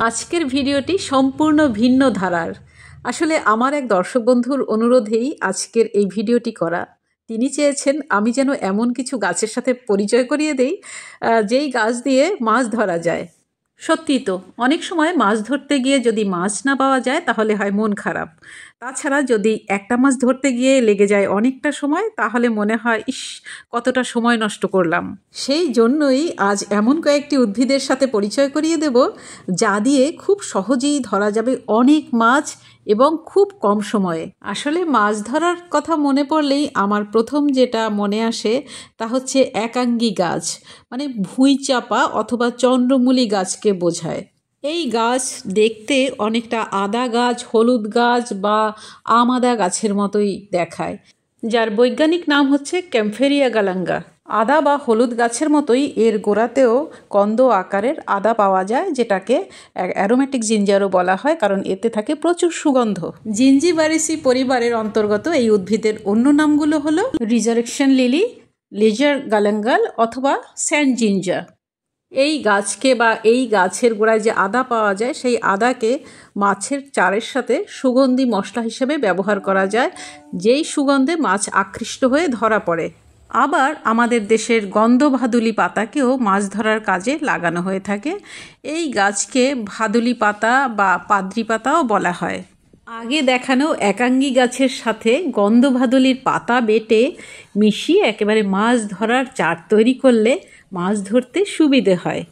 আজকের ভিডিওটি সম্পূর্ণ ভিন্ন ধারার। আসলে আমার এক দর্শক বন্ধুর অনুরোধেই আজকের এই ভিডিওটি করা। তিনি চেয়েছেন আমি যেন এমন কিছু গাছের সাথে পরিচয় করিয়ে দেই যেই গাছ দিয়ে মাছ ধরা যায়। সত্যি তো অনেক সময় মাছ ধরতে গিয়ে যদি মাছ না পাওয়া যায় তাহলে হয় মন খারাপ। তাছাড়া যদি একটা মাছ ধরতে গিয়ে লেগে যায় অনেকটা সময় তাহলে মনে হয় ইস, কতটা সময় নষ্ট করলাম। সেই জন্যই আজ এমন কয়েকটি উদ্ভিদের সাথে পরিচয় করিয়ে দেব যা দিয়ে খুব সহজেই ধরা যাবে অনেক মাছ এবং খুব কম সময়ে। আসলে মাছ ধরার কথা মনে পড়লেই আমার প্রথম যেটা মনে আসে তা হচ্ছে একাঙ্গী গাছ, মানে ভুঁইচাপা অথবা চন্দ্রমূলী গাছকে বোঝায়। এই গাছ দেখতে অনেকটা আদা গাছ, হলুদ গাছ বা আম আদা গাছের মতোই দেখায়, যার বৈজ্ঞানিক নাম হচ্ছে ক্যাম্ফেরিয়া গালাঙ্গা। আদা বা হলুদ গাছের মতোই এর গোড়াতেও কন্দ আকারের আদা পাওয়া যায়, যেটাকে অ্যারোমেটিক জিঞ্জারও বলা হয়, কারণ এতে থাকে প্রচুর সুগন্ধ। জিঞ্জিবারেসি পরিবারের অন্তর্গত এই উদ্ভিদের অন্য নামগুলো হলো রিজারেকশন লিলি, লেজার গালাঙ্গাল অথবা স্যান্ড জিঞ্জার। এই গাছকে বা এই গাছের গোড়ায় যে আদা পাওয়া যায় সেই আদাকে মাছের চারের সাথে সুগন্ধি মশলা হিসেবে ব্যবহার করা যায়, যেই সুগন্ধে মাছ আকৃষ্ট হয়ে ধরা পড়ে। আবার আমাদের দেশের গন্ধ ভাদুলি পাতাকেও মাছ ধরার কাজে লাগানো হয়ে থাকে। এই গাছকে ভাদুলি পাতা বা পাদ্রি পাতাও বলা হয়। আগে দেখানো একাঙ্গী গাছের সাথে গন্ধ ভাদুলির পাতা বেটে মিশিয়ে একেবারে মাছ ধরার চার তৈরি করলে মাছ ধরতে সুবিধে হয়।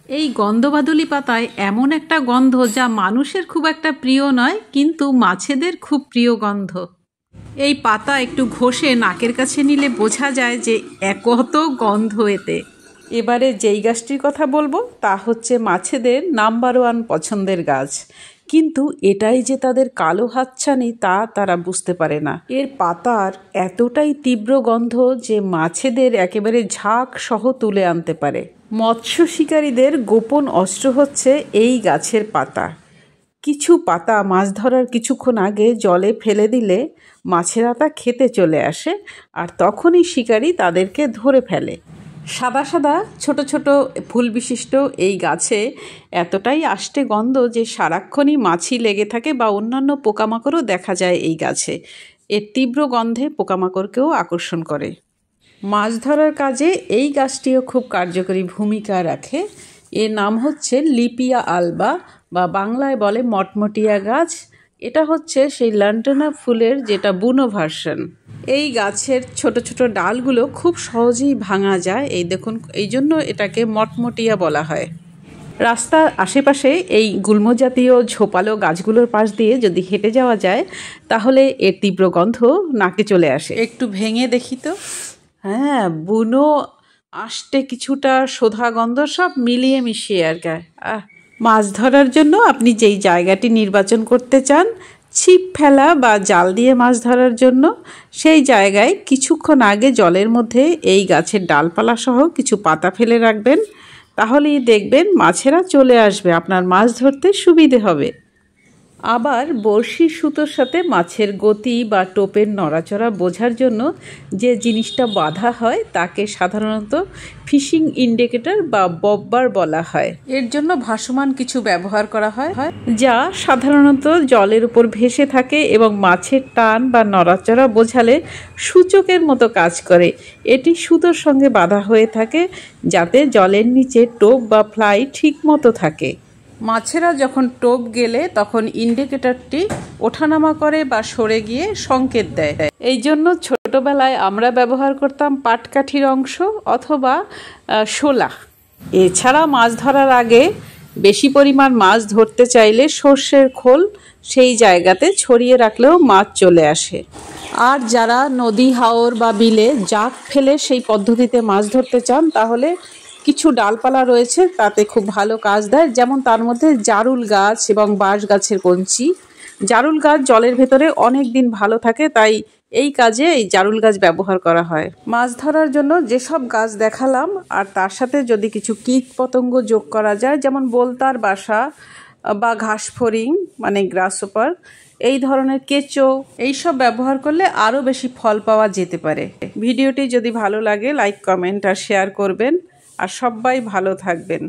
এই গন্ধভাদুলি পাতায় এমন একটা গন্ধ যা মানুষের খুব একটা প্রিয় নয়, কিন্তু মাছেদের খুব প্রিয় গন্ধ। এই পাতা একটু ঘষে নাকের কাছে নিলে বোঝা যায় যে কত গন্ধ এতে। এবারে যেই গাছটির কথা বলবো তা হচ্ছে মাছেদের নাম্বার 1 পছন্দের গাছ, কিন্তু এটাই যে তাদের কালো হাতছানি তা তারা বুঝতে পারে না। এর পাতার এতটাই তীব্র গন্ধ যে মাছেদের একেবারে ঝাঁক সহ তুলে আনতে পারে। মৎস্য শিকারীদের গোপন অস্ত্র হচ্ছে এই গাছের পাতা। কিছু পাতা মাছ ধরার কিছুক্ষণ আগে জলে ফেলে দিলে মাছেরা তা খেতে চলে আসে, আর তখনই শিকারী তাদেরকে ধরে ফেলে। সাদা সাদা ছোট ছোট ফুল বিশিষ্ট এই গাছে এতটাই আষ্টে গন্ধ যে সারাক্ষণই মাছি লেগে থাকে বা অন্যান্য পোকামাকড়ও দেখা যায় এই গাছে। এর তীব্র গন্ধে পোকামাকড়কেও আকর্ষণ করে। মাছ ধরার কাজে এই গাছটিও খুব কার্যকরী ভূমিকা রাখে। এর নাম হচ্ছে লিপিয়া আলবা বা বাংলায় বলে মটমটিয়া গাছ। এটা হচ্ছে সেই লন্ডনা ফুলের যেটা বুনো ভার্সন। এই গাছের ছোট ছোট ডালগুলো খুব সহজেই ভাঙা যায়, এই দেখুন, এই জন্য এটাকে মটমটিয়া বলা হয়। রাস্তার আশেপাশে এই গুল্ম জাতীয় ঝোপালো গাছগুলোর পাশ দিয়ে যদি হেঁটে যাওয়া যায় তাহলে এর তীব্র গন্ধ নাকে চলে আসে। একটু ভেঙে দেখি তো। হ্যাঁ, বুনো আষ্টে কিছুটা সোধা গন্ধ সব মিলিয়ে মিশিয়ে আর কি। মাছ ধরার জন্য আপনি যেই জায়গাটি নির্বাচন করতে চান ছিপ ফেলা বা জাল দিয়ে মাছ ধরার জন্য, সেই জায়গায় কিছুক্ষণ আগে জলের মধ্যে এই গাছের ডালপালা সহ কিছু পাতা ফেলে রাখবেন, তাহলেই দেখবেন মাছেরা চলে আসবে, আপনার মাছ ধরতে সুবিধে হবে। আবার বড়শির সুতোর সাথে মাছের গতি বা টোপের নড়াচড়া বোঝার জন্য যে জিনিসটা বাঁধা হয় তাকে সাধারণত ফিশিং ইন্ডিকেটর বা বববার বলা হয়। এর জন্য ভাসমান কিছু ব্যবহার করা হয় যা সাধারণত জলের উপর ভেসে থাকে এবং মাছের টান বা নড়াচড়া বোঝালে সূচকের মতো কাজ করে। এটি সুতোর সঙ্গে বাঁধা হয়ে থাকে যাতে জলের নিচে টোপ বা ফ্লাই ঠিক মতো থাকে। মাছেরা যখন টোপ গেলে তখন ইন্ডিকেটরটি ওঠানামা করে বা সরে গিয়ে সংকেত দেয়। এই জন্য ছোটবেলায় আমরা ব্যবহার করতাম পাটকাঠির অংশ অথবা শোলা। এছাড়া মাছ ধরার আগে বেশি পরিমাণ মাছ ধরতে চাইলে সর্ষের খোল সেই জায়গাতে ছড়িয়ে রাখলেও মাছ চলে আসে। আর যারা নদী, হাওর বা বিলে জাক ফেলে সেই পদ্ধতিতে মাছ ধরতে চান তাহলে কিছু ডালপালা রয়েছে তাতে খুব ভালো কাজ দেয়, যেমন তার মধ্যে জারুল গাছ এবং বাঁশ গাছের কঞ্চি। জারুল গাছ জলের ভেতরে অনেক দিন ভালো থাকে, তাই এই কাজে এই জারুল গাছ ব্যবহার করা হয়। মাছ ধরার জন্য যেসব গাছ দেখালাম আর তার সাথে যদি কিছু কীট পতঙ্গ যোগ করা যায়, যেমন বোলতার বাসা বা ঘাসফড়িং মানে গ্রাসহপার, এই ধরনের কেঁচো, এইসব ব্যবহার করলে আরও বেশি ফল পাওয়া যেতে পারে। ভিডিওটি যদি ভালো লাগে লাইক, কমেন্ট আর শেয়ার করবেন, আর সবাই ভালো থাকবেন।